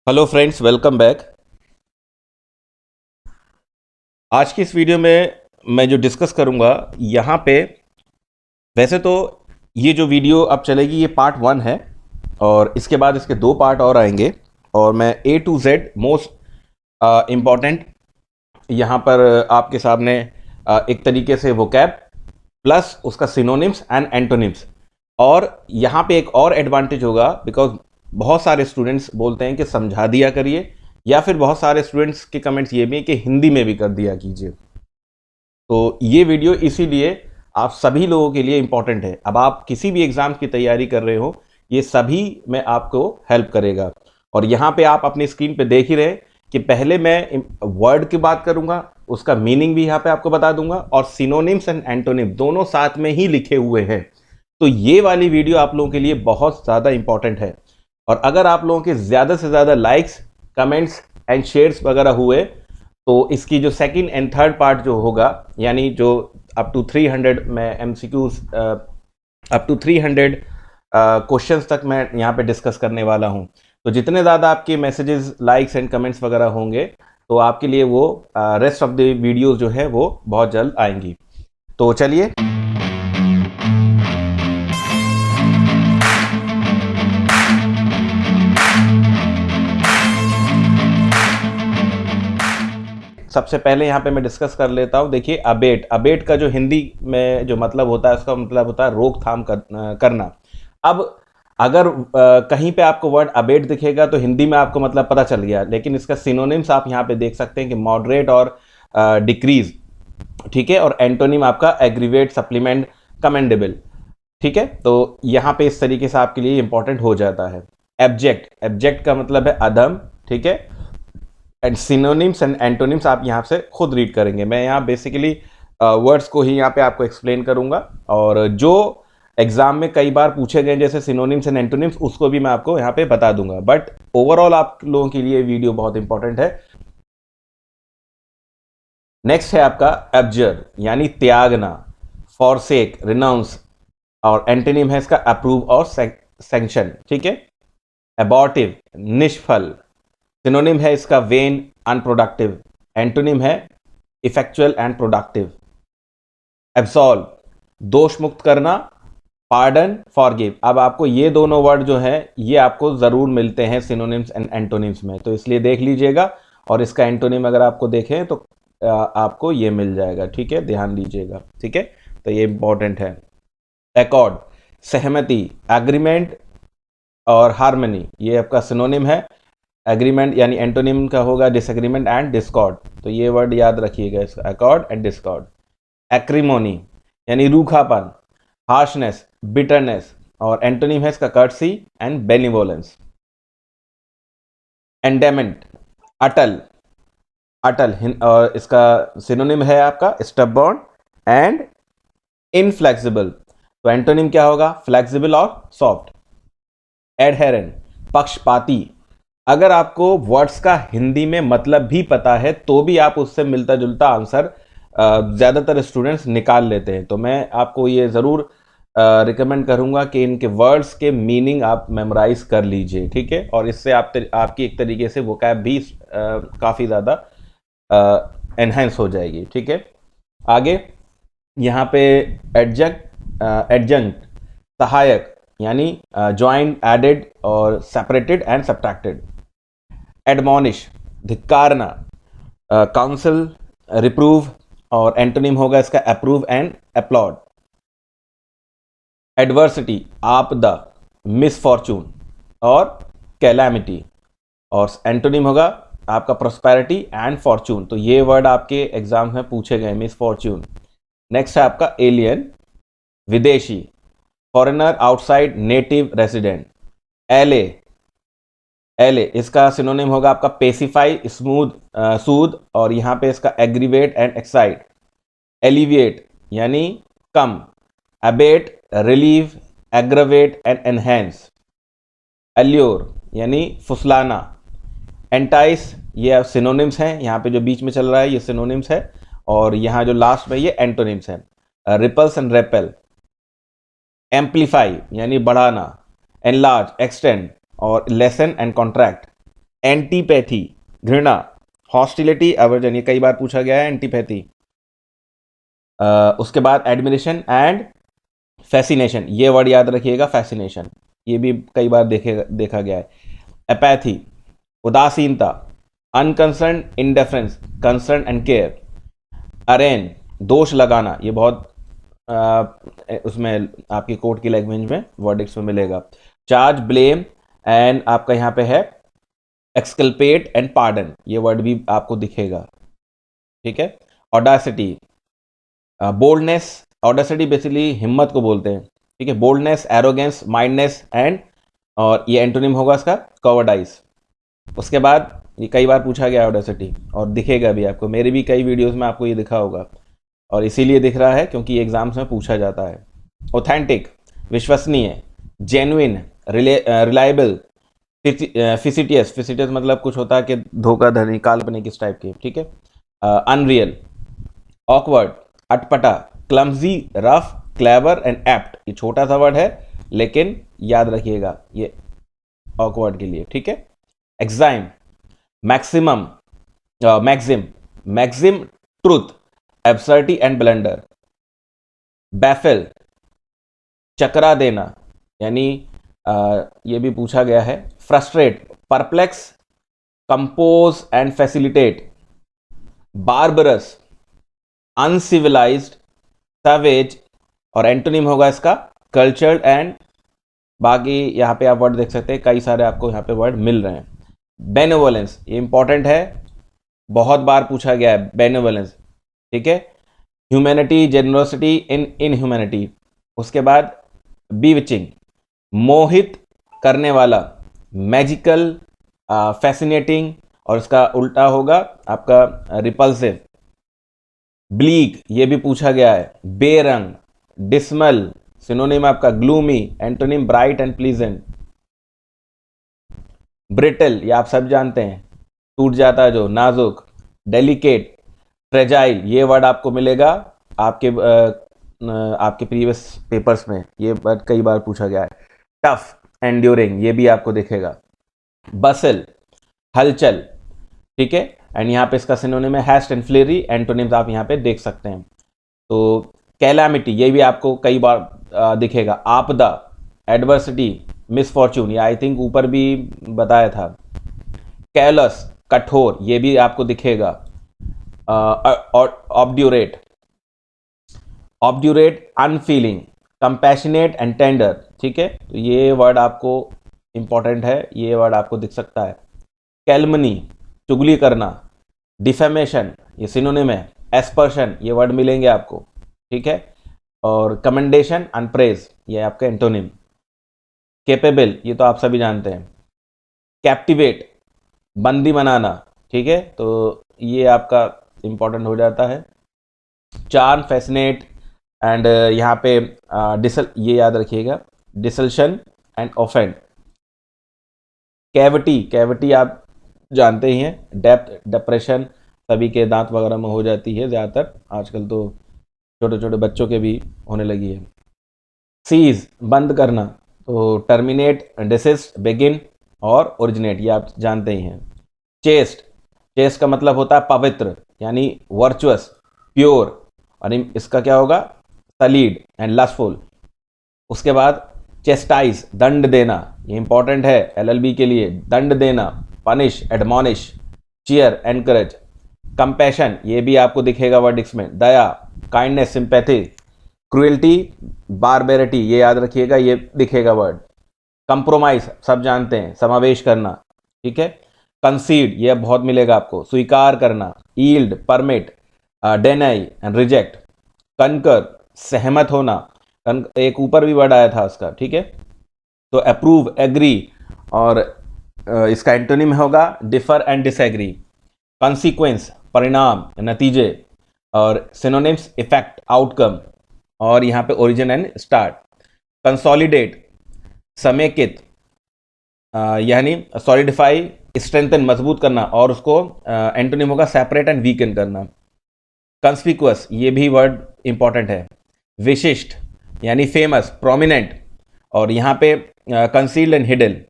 Hello friends, welcome back. आज की इस वीडियो में मैं जो डिस्कस करूंगा यहाँ पे, वैसे तो ये जो वीडियो अब चलेगी ये पार्ट 1 है और इसके बाद इसके 2 पार्ट और आएंगे और मैं ए टू जेड मोस्ट इम्पॉर्टेंट यहाँ पर आपके सामने एक तरीके से वोकैब प्लस उसका सिनोनिम्स एंड एंटोनिम्स। और यहाँ पे एक और एडवांटेज होगा बिकॉज बहुत सारे स्टूडेंट्स बोलते हैं कि समझा दिया करिए, या फिर बहुत सारे स्टूडेंट्स के कमेंट्स ये भी हैं कि हिंदी में भी कर दिया कीजिए। तो ये वीडियो इसीलिए आप सभी लोगों के लिए इंपॉर्टेंट है। अब आप किसी भी एग्जाम की तैयारी कर रहे हो, ये सभी में आपको हेल्प करेगा। और यहाँ पे आप अपनी स्क्रीन पे देख ही रहे कि पहले मैं वर्ड की बात करूंगा, उसका मीनिंग भी यहाँ पे आपको बता दूंगा, और सिनोनिम्स एंड एंटोनिम दोनों साथ में ही लिखे हुए हैं। तो ये वाली वीडियो आप लोगों के लिए बहुत ज़्यादा इंपॉर्टेंट है। और अगर आप लोगों के ज़्यादा से ज़्यादा लाइक्स, कमेंट्स एंड शेयर्स वगैरह हुए तो इसकी जो सेकंड एंड थर्ड पार्ट जो होगा, यानी जो अप टू 300 में एमसीक्यूज, अप टू 300 क्वेश्चंस तक मैं यहाँ पे डिस्कस करने वाला हूँ। तो जितने ज़्यादा आपके मैसेजेस, लाइक्स एंड कमेंट्स वगैरह होंगे तो आपके लिए वो रेस्ट ऑफ द वीडियोस जो है वो बहुत जल्द आएंगी। तो चलिए, सबसे पहले यहाँ पे मैं डिस्कस कर लेता हूँ। देखिए, अबेट, अबेट का जो हिंदी में जो मतलब होता है उसका मतलब होता है रोकथाम करना। अब अगर कहीं पे आपको वर्ड अबेट दिखेगा तो हिंदी में आपको मतलब पता चल गया, लेकिन इसका सिनोनिम्स आप यहाँ पे देख सकते हैं कि मॉडरेट और डिक्रीज, ठीक है, और एंटोनिम आपका एग्रीवेट, सप्लीमेंट, कमेंडेबल, ठीक है। तो यहाँ पे इस तरीके से आपके लिए इंपॉर्टेंट हो जाता है। एब्जेक्ट, एब्जेक्ट का मतलब है अधम, ठीक है। एंड सिनोनिम्स एंड एंटोनिम्स आप यहाँ से खुद रीड करेंगे। मैं यहाँ बेसिकली वर्ड्स को ही यहाँ पे आपको एक्सप्लेन करूंगा, और जो एग्जाम में कई बार पूछे गए जैसे सिनोनिम्स एंड एंटोनिम्स उसको भी मैं आपको यहाँ पे बता दूंगा। बट ओवरऑल आप लोगों के लिए वीडियो बहुत इंपॉर्टेंट है। नेक्स्ट है आपका एब्जर, यानी त्यागना, फॉरसेक, रिनाउंस, और एंटोनिम है इसका अप्रूव और सैंक्शन, ठीक है। एबॉर्टिव, निष्फल, सिनोनिम है इसका वेन, अनप्रोडक्टिव, एंटोनिम है इफेक्चुअल एंड प्रोडक्टिव। एब्सॉल्व, दोष मुक्त करना, पार्डन, फॉरगिव। अब आपको ये दोनों वर्ड जो है ये आपको जरूर मिलते हैं सिनोनिम्स एंड एंटोनिम्स में, तो इसलिए देख लीजिएगा। और इसका एंटोनिम अगर आपको देखें तो आपको ये मिल जाएगा, ठीक है, ध्यान दीजिएगा, ठीक है। तो ये इंपॉर्टेंट है। एकॉर्ड, सहमति, एग्रीमेंट और हार्मनी, ये आपका सिनोनिम है। एग्रीमेंट यानी एंटोनिम का होगा डिसएग्रीमेंट एंड डिस्कॉर्ड, तो ये वर्ड याद रखिएगा इसका, एकॉर्ड एंड डिस्कॉर्ड। एक्रीमोनी यानी रूखापन, हार्शनेस, बिटरनेस, और एंटोनिम है इसका कर्टसी एंड बेनिवोलेंस। एंडेमेंट, अटल, अटल, और इसका सिनोनिम है आपका स्टबॉर्न एंड इनफ्लेक्सिबल, तो एंटोनिम क्या होगा, फ्लेक्सिबल और सॉफ्ट। एडहेरेंट, पक्षपाती, अगर आपको वर्ड्स का हिंदी में मतलब भी पता है तो भी आप उससे मिलता जुलता आंसर ज़्यादातर स्टूडेंट्स निकाल लेते हैं। तो मैं आपको ये ज़रूर रिकमेंड करूंगा कि इनके वर्ड्स के मीनिंग आप मेमोराइज कर लीजिए, ठीक है। और इससे आपकी एक तरीके से वोकैब भी काफ़ी ज़्यादा एनहेंस हो जाएगी, ठीक है। आगे यहाँ पे एडजंक्ट, सहायक, यानी ज्वाइंट, एडेड और सेपरेटेड एंड सब्ट्रैक्टेड। एडमोनिश, धिक्कारना, काउंसिल, रिप्रूव, और एंटोनिम होगा इसका अप्रूव एंड अपलॉड। एडवर्सिटी, आपदा, मिसफॉर्चून और कैलामिटी, और एंटोनिम होगा आपका प्रोस्पेरिटी एंड फॉर्चून। तो ये वर्ड आपके एग्जाम में पूछे गए, मिसफॉर्चून। नेक्स्ट है आपका एलियन, विदेशी, फॉरेनर, आउटसाइड, नेटिव, रेसिडेंट। एले, एले इसका सिनोनिम होगा आपका पेसिफाई, स्मूथ, सूद, और यहाँ पे इसका एग्रीवेट एंड एक्साइट। एलिविएट यानी कम, abate, relieve, aggravate and enhance. Allure यानी फुसलाना। एंटाइस, ये सिनोनिम्स हैं, यहाँ पे जो बीच में चल रहा है ये सिनोनिम्स है, और यहाँ जो लास्ट में ये एंटोनिम्स हैं। Ripples and repel. एम्पलीफाई यानी बढ़ाना, एनलार्ज, एक्सटेंड, और लेसन एंड कॉन्ट्रैक्ट। एंटीपैथी घृणा, हॉस्टिलिटी अवर्जन, ये कई बार पूछा गया है एंटीपैथी। उसके बाद एडमिरेशन एंड फैसिनेशन, ये वर्ड याद रखिएगा, फैसिनेशन ये भी कई बार देखा गया है। एपैथी उदासीनता, unconcern indifference, concern and care. Arraign दोष लगाना, ये बहुत उसमें आपकी कोर्ट की लैंग्वेज में वर्डिक्स में मिलेगा। चार्ज, ब्लेम एंड आपका यहाँ पे है एक्सकल्पेट एंड पार्डन, ये वर्ड भी आपको दिखेगा, ठीक है। ऑडासिटी बोल्डनेस, ऑडासिटी बेसिकली हिम्मत को बोलते हैं, ठीक है। बोल्डनेस, एरोगेंस, माइंडनेस एंड, और ये एंटोनिम होगा इसका कवर्डाइज। उसके बाद ये कई बार पूछा गया ऑडासिटी और दिखेगा भी आपको, मेरे भी कई वीडियोस में आपको ये दिखा होगा, और इसीलिए दिख रहा है क्योंकि एग्जाम्स में पूछा जाता है। ऑथेंटिक विश्वसनीय, जेन्युइन, रिलायबल, फिसिटियस, फिसिटियस मतलब कुछ होता है कि धोखाधड़ी, काल्पनिक इस टाइप के, ठीक है। अनरियल, ऑकवर्ड, अटपटा, clumsy, rough, clever and apt, ये छोटा सा वर्ड है लेकिन याद रखिएगा ये ऑकवर्ड के लिए, ठीक है। Axiom, maximum, maxim, maxim truth, absurdity and blunder. Baffle चकरा देना, यानी ये भी पूछा गया है। Frustrate, perplex, compose and facilitate. Barbarous, uncivilised, savage, और एंटोनिम होगा इसका कल्चर्ड एंड, बाकी यहाँ पे आप वर्ड देख सकते हैं, कई सारे आपको यहाँ पे वर्ड मिल रहे हैं। बेनेवोलेंस, ये इंपॉर्टेंट है, बहुत बार पूछा गया है बेनेवोलेंस, ठीक है। ह्यूमैनिटी, जेनरोसिटी इन इनह्यूमैनिटी। उसके बाद बीविचिंग, मोहित करने वाला, मैजिकल, फैसिनेटिंग, और उसका उल्टा होगा आपका रिपल्सिव। ब्लीक, ये भी पूछा गया है। बेरंग, डिस्मल, सिनोनिम आपका gloomy, antonym bright and pleasant. Brittle, ये आप सब जानते हैं, टूट जाता है जो, नाजुक। डेलिकेट, फ्रेजाइल, ये वर्ड आपको मिलेगा आपके प्रीवियस पेपर्स में, ये वर्ड कई बार पूछा गया है। टफ, एंड्योरिंग, ये भी आपको दिखेगा। बसल, हलचल, ठीक है। एंड यहाँ पे इसका सिनोनिम है हैस्ट एंड फ्लेरी, एंटोनिम्स आप यहाँ पे देख सकते हैं। तो कैलामिटी, ये भी आपको कई बार दिखेगा। आपदा, एडवर्सिटी, मिसफॉर्च्यून, ये आई थिंक ऊपर भी बताया था। कैलस, कठोर, ये भी आपको दिखेगा। Obdurate, obdurate, unfailing, compassionate and tender, ठीक है। तो ये वर्ड आपको इंपॉर्टेंट है, ये वर्ड आपको दिख सकता है। कैलमनी, चुगली करना। डिफेमेशन, ये सिनोनिम है। एस्पर्शन, ये वर्ड मिलेंगे आपको, ठीक है। और कमेंडेशन, अनप्रेज, ये आपका एंटोनिम। केपेबल, ये तो आप सभी जानते हैं। कैप्टिवेट, बंदी बनाना, ठीक है, तो ये आपका इंपॉर्टेंट हो जाता है। चार्म, फैसिनेट एंड यहाँ पे ये याद रखिएगा, डिसल्शन एंड ऑफेंड। कैविटी, कैविटी आप जानते ही हैं, डेप्थ, डिप्रेशन, सभी के दांत वगैरह में हो जाती है ज़्यादातर, आजकल तो छोटे छोटे बच्चों के भी होने लगी है। सीज, बंद करना, तो टर्मिनेट, डिसिस्ट, बिगिन और ओरिजिनेट, ये आप जानते ही हैं। चेस्ट, चेस्ट का मतलब होता है पवित्र, यानी वर्चुअस, प्योर, और इसका क्या होगा, सलीड एंड लस्टफुल। उसके बाद चेस्टाइज, दंड देना, ये इंपॉर्टेंट है एलएलबी के लिए, दंड देना। Punish, admonish, cheer, encourage. Compassion, ये भी आपको दिखेगा वर्डिक्स में। दया, काइंडनेस, सिंपैथी। क्रुएल्टी, बारबेरिटी, ये याद रखिएगा, ये दिखेगा वर्ड। कंप्रोमाइज, सब जानते हैं, समावेश करना, ठीक है। कंसीड, ये बहुत मिलेगा आपको, स्वीकार करना। Yield, permit, deny and reject. Conquer, सहमत होना, एक ऊपर भी वर्ड आया था उसका, ठीक है। तो अप्रूव, एग्री, और इसका एंटोनिम होगा डिफर एंड डिसएग्री। कॉन्सिक्वेंस, परिणाम, नतीजे, और सिनोनिम्स इफेक्ट, आउटकम, और यहाँ पे ओरिजिन एंड स्टार्ट। कंसोलिडेट, समेकित, यानी सॉलिडिफाई, स्ट्रेंथन, मजबूत करना, और उसको एंटोनिम होगा सेपरेट एंड वीकन करना। कंस्पिकुअस, ये भी वर्ड इंपॉर्टेंट है। विशिष्ट, यानी फेमस, प्रोमिनेंट, और यहाँ पे कंसील्ड एंड हिडन।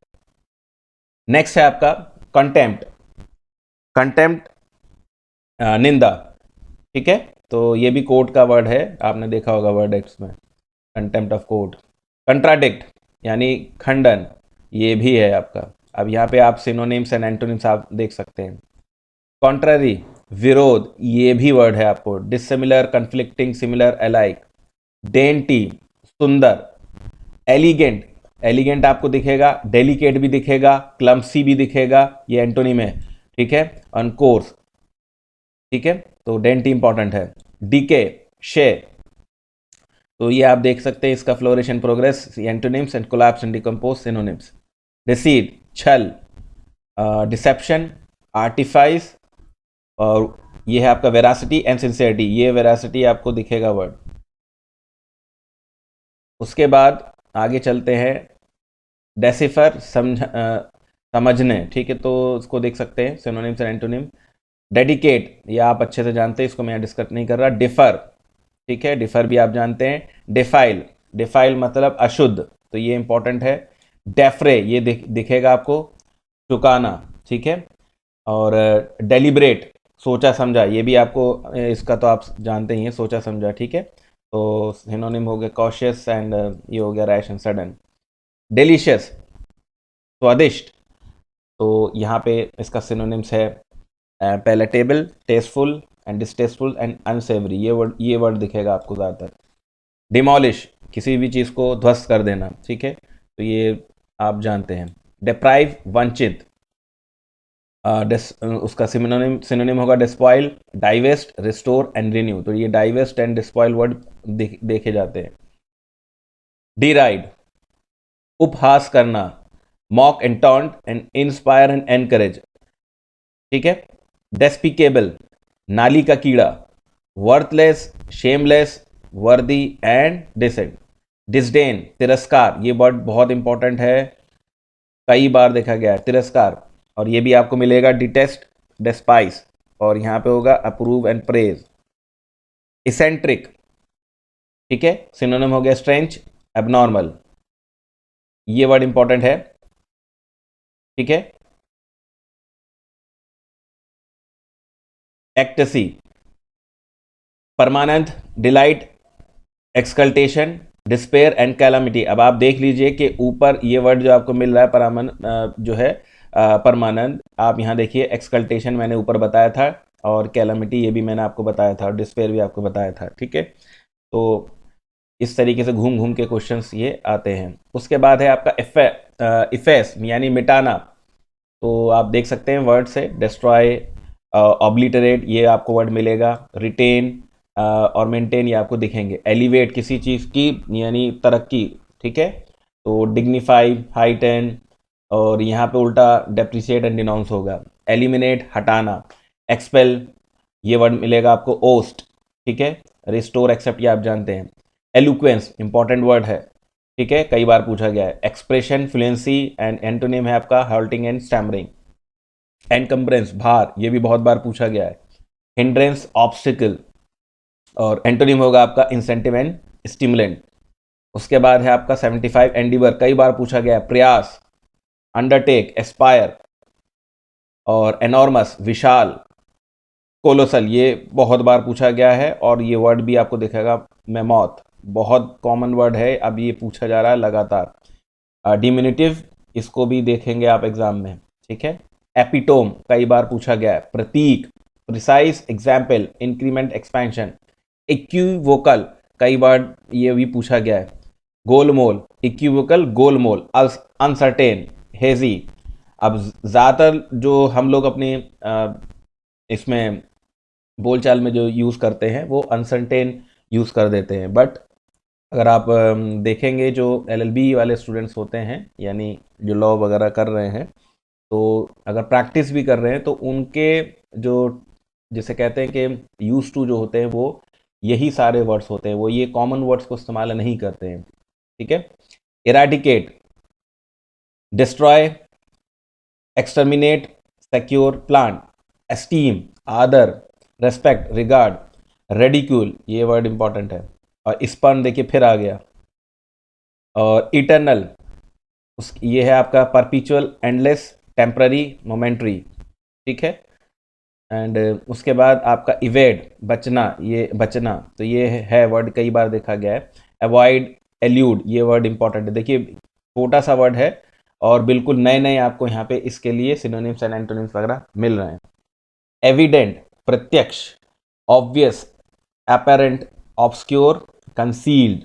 नेक्स्ट है आपका कंटेम्प्ट, कंटेम्प्ट निंदा, ठीक है। तो ये भी कोर्ट का वर्ड है, आपने देखा होगा वर्ड एक्ट्स में, कंटेम्प्ट ऑफ कोर्ट। कंट्राडिक्ट यानी खंडन, ये भी है आपका। अब यहाँ पे आप सिनोनिम्स एंड एंटोनिम्स आप देख सकते हैं। कॉन्ट्ररी, विरोध, ये भी वर्ड है आपको। Dissimilar, conflicting, similar, alike. Dainty, सुंदर। एलिगेंट, एलिगेंट आपको दिखेगा, डेलिकेट भी दिखेगा, क्लम्सी भी दिखेगा, ये एंटोनिम है, ठीक है। अनकोर्स, ठीक है, तो डेंटी इंपॉर्टेंट है। डीके, शे, तो ये आप देख सकते हैं इसका फ्लोरेशन progress, antonyms and collapse and decompose synonyms. Deceit, छल, डिसेप्शन, आर्टिफाइस, और ये है आपका वेरासिटी एंड सिंसियरिटी, ये वेरासिटी आपको दिखेगा वर्ड। उसके बाद आगे चलते हैं, डेसिफर, समझने, ठीक है, तो इसको देख सकते हैं सिनोनिम्स एंड एंटोनिम। डेडिकेट, ये आप अच्छे से जानते हैं, इसको मैं डिस्कस नहीं कर रहा। डिफर, ठीक है, डिफर भी आप जानते हैं। डिफाइल, डिफाइल मतलब अशुद्ध, तो ये इंपॉर्टेंट है। डेफ्रे, ये दिखेगा आपको, चुकाना, ठीक है। और डेलिब्रेट, सोचा समझा, ये भी आपको, इसका तो आप जानते ही हैं, सोचा समझा, ठीक है। तो सिनोनिम हो गया कॉशियस एंड ये हो गया रैश एंड सडन। डिलीशियस, स्वादिष्ट, तो यहाँ पे इसका सिनोनिम्स है palatable, tasteful and distasteful and unsavoury, ये वर्ड दिखेगा आपको ज़्यादातर। डिमोलिश, किसी भी चीज़ को ध्वस्त कर देना, ठीक है, तो ये आप जानते हैं। डिप्राइव, वंचित, उसका सिनोनिम होगा डिस्पॉइल, डाइवेस्ट, रिस्टोर एंड रिन्यू, तो ये डाइवेस्ट एंड डिस्पॉइल वर्ड देखे जाते हैं। डिराइड, उपहास करना, mock and taunt and inspire and encourage, ठीक है। डेस्पिकेबल, नाली का कीड़ा। वर्थलेस, शेमलेस, वर्दी एंड डिसेंट। डिसडेन, तिरस्कार, ये वर्ड बहुत इंपॉर्टेंट है, कई बार देखा गया है, तिरस्कार, और ये भी आपको मिलेगा डिटेस्ट, डेस्पाइस, और यहाँ पे होगा अप्रूव एंड प्रेज। इसेंट्रिक, ठीक है, सिनोनिम हो गया स्ट्रेंज, एबनॉर्मल, ये वर्ड इंपॉर्टेंट है, ठीक है। Ecstasy, permanent, delight, exultation, despair and calamity. अब आप देख लीजिए कि ऊपर ये वर्ड जो आपको मिल रहा है जो है परमानेंट, आप यहाँ देखिए, एक्सकल्टेशन मैंने ऊपर बताया था, और कैलामिटी ये भी मैंने आपको बताया था, और डिस्पेयर भी आपको बताया था, ठीक है। तो इस तरीके से घूम घूम के क्वेश्चंस ये आते हैं। उसके बाद है आपका इफेस यानी मिटाना, तो आप देख सकते हैं वर्ड से, डिस्ट्रॉय, ऑब्लिटरेट, ये आपको वर्ड मिलेगा। रिटेन और मेंटेन, ये आपको दिखेंगे। एलिवेट, किसी चीज़ की यानी तरक्की, ठीक है, तो डिग्निफाई, हाइटेन, और यहाँ पे उल्टा डेप्रिशिएट एंड डिनाउंस होगा। एलिमिनेट, हटाना। एक्सपेल, ये वर्ड मिलेगा आपको। ओस्ट, ठीक है। रिस्टोर, एक्सेप्ट, ये आप जानते हैं। एलुक्वेंस, इंपॉर्टेंट वर्ड है, ठीक है, कई बार पूछा गया है। एक्सप्रेशन, फ्लुएंसी, एंड एंटोनिम है आपका हॉल्टिंग एंड स्टैमरिंग। एनकम्ब्रेंस, भार, ये भी बहुत बार पूछा गया है। हिंड्रेंस, ऑब्स्टिकल, और एंटोनिम होगा आपका इंसेंटिव एंड स्टिमुलेंट। उसके बाद है आपका 75 एंडीवर, कई बार पूछा गया है। प्रयास, अंडरटेक, एस्पायर, और एनॉर्मस, विशाल। कोलोसल, ये बहुत बार पूछा गया है, और ये वर्ड भी आपको दिखेगा। मेमोथ, बहुत कॉमन वर्ड है, अब ये पूछा जा रहा है लगातार। डिमिनिटिव, इसको भी देखेंगे आप एग्जाम में, ठीक है। एपिटोम, कई बार पूछा गया है। प्रतीक, precise, example, increment, expansion. Equivocal, कई बार ये भी पूछा गया है। गोलमोल, इक्विवोकल, गोलमोल। Uncertain, hazy. अब ज़्यादातर जो हम लोग अपने इसमें बोलचाल में जो यूज़ करते हैं वो अनसर्टेन यूज़ कर देते हैं, बट अगर आप देखेंगे जो एलएलबी वाले स्टूडेंट्स होते हैं, यानी जो लॉ वगैरह कर रहे हैं, तो अगर प्रैक्टिस भी कर रहे हैं तो उनके जो जिसे कहते हैं कि यूज टू जो होते हैं वो यही सारे वर्ड्स होते हैं, वो ये कॉमन वर्ड्स को इस्तेमाल नहीं करते हैं, ठीक है। Eradicate, destroy, exterminate, secure, plant. Esteem, आदर, रेस्पेक्ट, रिगार्ड। रेडिक्यूल, ये वर्ड इंपॉर्टेंट है। और स्पर्न देखिए फिर आ गया। और इटर्नल, ये है आपका परपिचुअल, एंडलेस, टेम्पररी, मोमेंट्री, ठीक है। एंड उसके बाद आपका इवेड, बचना, ये बचना, तो ये है वर्ड कई बार देखा गया है। अवॉइड, एल्यूड, ये वर्ड इंपॉर्टेंट है, देखिए छोटा सा वर्ड है और बिल्कुल नए नए आपको यहाँ पे इसके लिए सिनोनिम्स एंड एंटोनिम्स वगैरह मिल रहे हैं। एविडेंट, प्रत्यक्ष, obvious, apparent, obscure, concealed.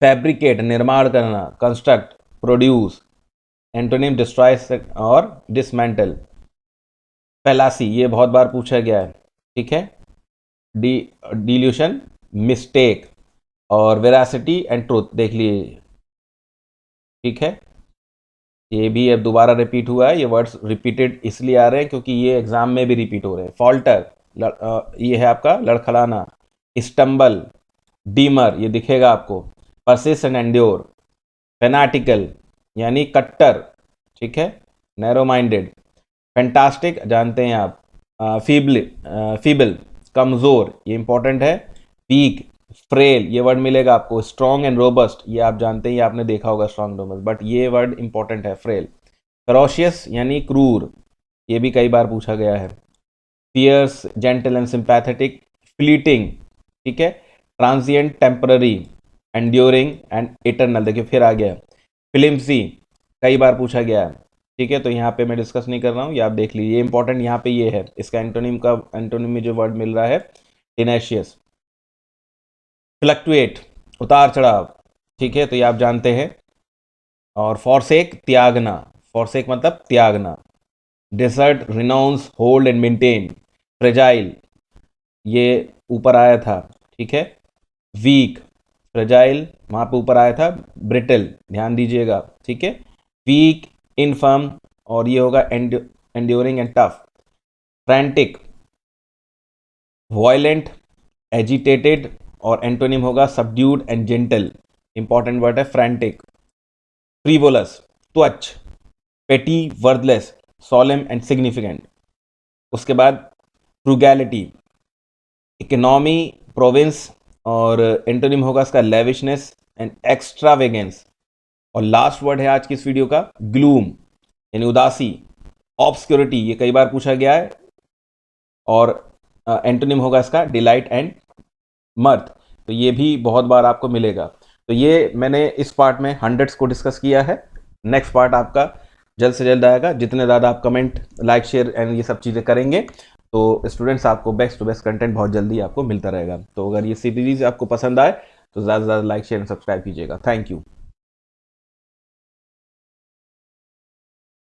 Fabricate, निर्माण करना, कंस्ट्रक्ट, प्रोड्यूस, एंटोनिम डिस्ट्रॉय और डिसमेंटल। फैलासी, ये बहुत बार पूछा गया है, ठीक है। डिल्यूशन, मिस्टेक, और वेरासिटी एंड ट्रूथ देख लीजिए, ठीक है। ये भी अब दोबारा रिपीट हुआ है, ये वर्ड्स रिपीटेड इसलिए आ रहे हैं क्योंकि ये एग्जाम में भी रिपीट हो रहे हैं। फॉल्टर, ये है आपका लड़खड़ाना। स्टम्बल, डीमर, ये दिखेगा आपको। Persist and endure. फैनाटिकल यानी कट्टर, ठीक है, नैरो माइंडेड। फैंटास्टिक, जानते हैं आप। फीबल, कमज़ोर, ये इंपॉर्टेंट है। वीक, फ्रेल, ये वर्ड मिलेगा आपको। स्ट्रॉन्ग एंड रोबस्ट, ये आप जानते हैं, ये आपने देखा होगा स्ट्रॉन्ग रोबस्ट, बट ये वर्ड इंपॉर्टेंट है, फ्रेल। फेरोशियस यानी क्रूर, ये भी कई बार पूछा गया है। Fierce, gentle and sympathetic. Fleeting, ठीक है। Transient, temporary, enduring and eternal, देखिए फिर आ गया। फिल्मसी, कई बार पूछा गया है, ठीक है, तो यहाँ पे मैं डिस्कस नहीं कर रहा हूँ, ये आप देख लीजिए। इंपॉर्टेंट यहाँ पे ये है, इसका एंटोनिम में जो वर्ड मिल रहा है, टेनेशियस। फ्लक्चुएट, उतार चढ़ाव, ठीक है, तो ये आप जानते हैं। और फॉरसेक, त्यागना, फॉरसेक मतलब त्यागना। Dessert, renounce, hold and maintain. Fragile, ये ऊपर आया था, ठीक है। वीक, फ्रेजाइल वहाँ पे ऊपर आया था। ब्रिटल, ध्यान दीजिएगा, ठीक है। वीक, इनफर्म, और ये होगा enduring and tough. Frantic, violent, agitated, और एंटोनिम होगा subdued and gentle. Important word है फ्रैंटिक। फ्रीवोलस, त्वच। पेटी, वर्थलेस, सॉलेम एंड सिग्निफिकेंट। उसके बाद फ्रूगैलिटी, इकोनॉमी, प्रोविंस, और एंटोनिम होगा इसका लेविशनेस एंड एक्स्ट्रावेगेंस। और लास्ट वर्ड है आज की इस वीडियो का, ग्लूम, यानी उदासी। ऑब्सक्योरिटी, ये कई बार पूछा गया है, और एंटोनिम होगा इसका डिलाइट एंड मर्थ, तो ये भी बहुत बार आपको मिलेगा। तो ये मैंने इस पार्ट में हंड्रेड्स को डिस्कस किया है। नेक्स्ट पार्ट आपका जल्द से जल्द आएगा। जितने ज़्यादा आप कमेंट, लाइक, शेयर एंड ये सब चीज़ें करेंगे तो स्टूडेंट्स आपको बेस्ट टू बेस्ट कंटेंट बहुत जल्दी आपको मिलता रहेगा। तो अगर ये सीरीज आपको पसंद आए तो ज़्यादा से ज़्यादा लाइक, शेयर एंड सब्सक्राइब कीजिएगा। Thank you.